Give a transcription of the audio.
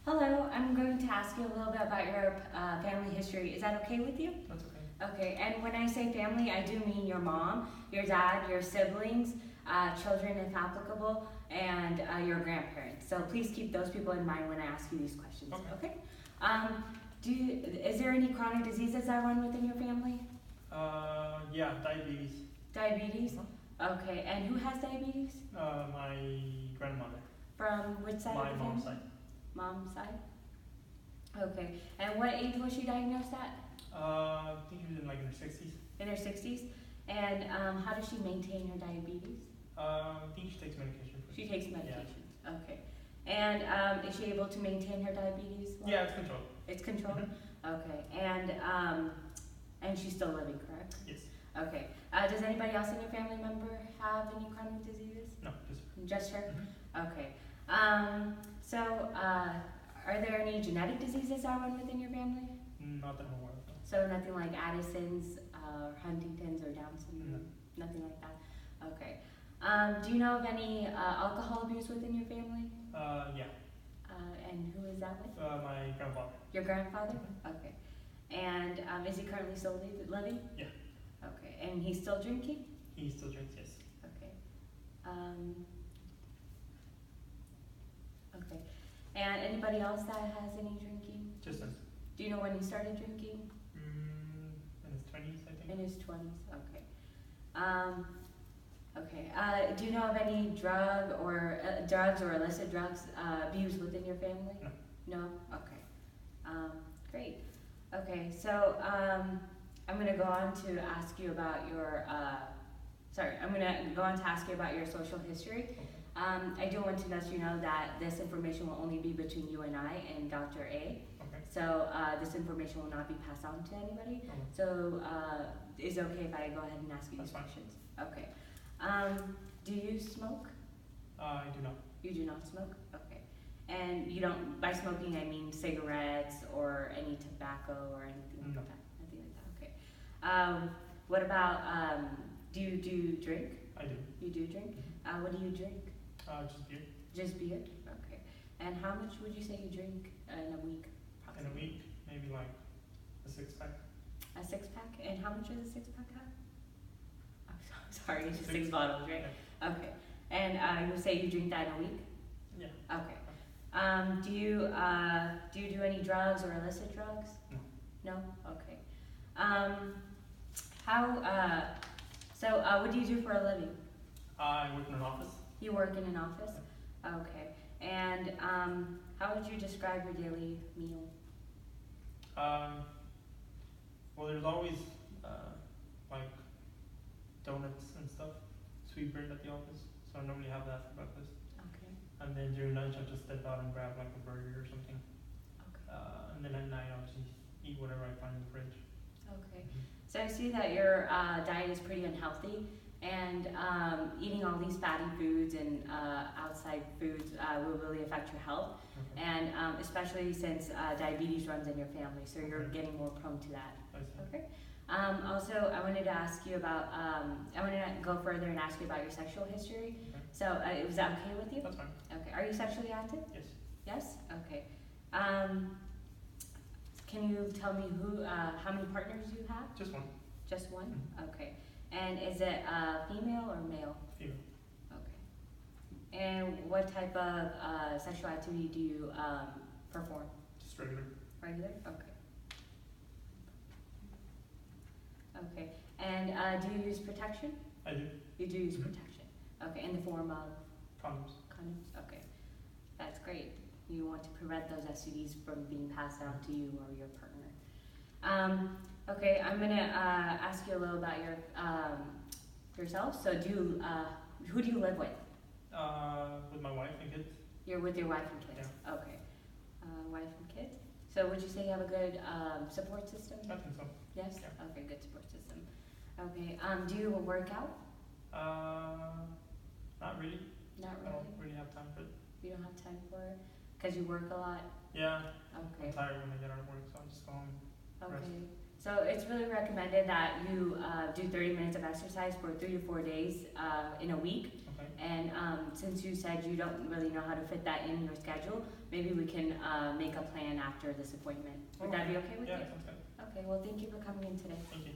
Hello, I'm going to ask you a little bit about your family history. Is that okay with you? That's okay. Okay, and when I say family, I do mean your mom, your dad, your siblings, children if applicable, and your grandparents. So please keep those people in mind when I ask you these questions. Okay. Um, is there any chronic diseases that run within your family? Yeah, diabetes. Diabetes? Uh-huh. Okay, and who has diabetes? My grandmother. From which side My of the family? mom's side. Mom's side? Okay, and what age was she diagnosed at? I think she was in her 60s. In her 60s? And how does she maintain her diabetes? I think she takes medication for it. She takes medications. Yeah. Okay. And is she able to maintain her diabetes? Well? Yeah, it's controlled. It's controlled? Mm-hmm. Okay. And she's still living, correct? Yes. Okay. Does anybody else in your family member have any chronic diseases? No, just her. Just her? Mm-hmm. Okay. Are there any genetic diseases that run within your family? Not that I'm aware of. No. So nothing like Addison's, Huntington's, or Down syndrome? No. Nothing like that? Okay. Do you know of any alcohol abuse within your family? Yeah. And who is that with? My grandfather. Your grandfather? Mm-hmm. Okay. And is he currently still living? Yeah. Okay. And he's still drinking? He still drinks, yes. Okay. Okay. And anybody else that has any drinking? Just him. Do you know when he started drinking? In his 20s, I think. In his 20s. Okay. Okay. Do you know of any drugs or illicit drugs abused within your family? No. No? Okay. Great. Okay, so I'm going to go on to ask you about your, social history. Okay. I do want to let you know that this information will only be between you and I and Dr. A. Okay. So this information will not be passed on to anybody. Okay. So is it okay if I go ahead and ask you these questions? Okay. Do you smoke? I do not. You do not smoke? Okay. And you don't, by smoking I mean cigarettes or any tobacco or anything like that? Nothing like that, okay. What about, do you drink? I do. You do drink? Mm-hmm. What do you drink? Just beer. Just beer? Okay. And how much would you say you drink in a week? In a week, maybe a 6-pack. A 6-pack? And how much does a 6-pack have? I'm sorry, it's just 6 bottles, right? Yeah. Okay. And you say you drink that in a week? Yeah. Okay. Do you do any drugs or illicit drugs? No. No? Okay. What do you do for a living? I work in an office. You work in an office? Okay. And how would you describe your daily meal? Well, there's always donuts and stuff, sweet bread at the office. So I normally have that for breakfast. Okay. And then during lunch, I'll just step out and grab a burger or something. Okay. And then at night, I'll just eat whatever I find in the fridge. Okay. So I see that your diet is pretty unhealthy, and eating all these fatty foods and outside foods will really affect your health, Okay. and especially since diabetes runs in your family, so you're Okay. getting more prone to that. I see. Okay. Also, I wanted to ask you about, I wanted to go further and ask you about your sexual history. Okay. So, is that okay with you? That's fine. Okay. Are you sexually active? Yes. Yes? Okay. Can you tell me how many partners you have? Just one. Just one? Mhm. Okay. And is it female or male? Female. Okay. And what type of sexual activity do you perform? Just regular. Regular? Okay. Okay. And do you use protection? I do. You do use Mhm. protection. Okay. In the form of Condoms. condoms? Okay. That's great. You want to prevent those STDs from being passed down to you or your partner. Okay, I'm gonna ask you a little about yourself. So who do you live with? With my wife and kids. You're with your wife and kids? Yeah. Okay. Wife and kids. So would you say you have a good support system? I think so. Yes? Yeah. Okay, good support system. Okay, do you work out? Not really. Not I really? don't really have time for it. You don't have time for it? Because you work a lot? Yeah. Okay. I'm tired when I get out of work, so I'll just go home. Rest. Okay. So it's really recommended that you do 30 minutes of exercise for 3 to 4 days in a week. Okay. fine. And since you said you don't really know how to fit that in your schedule, maybe we can make a plan after this appointment. Would that be okay with Yeah, you? sounds good. Okay, well, thank you for coming in today. Thank you.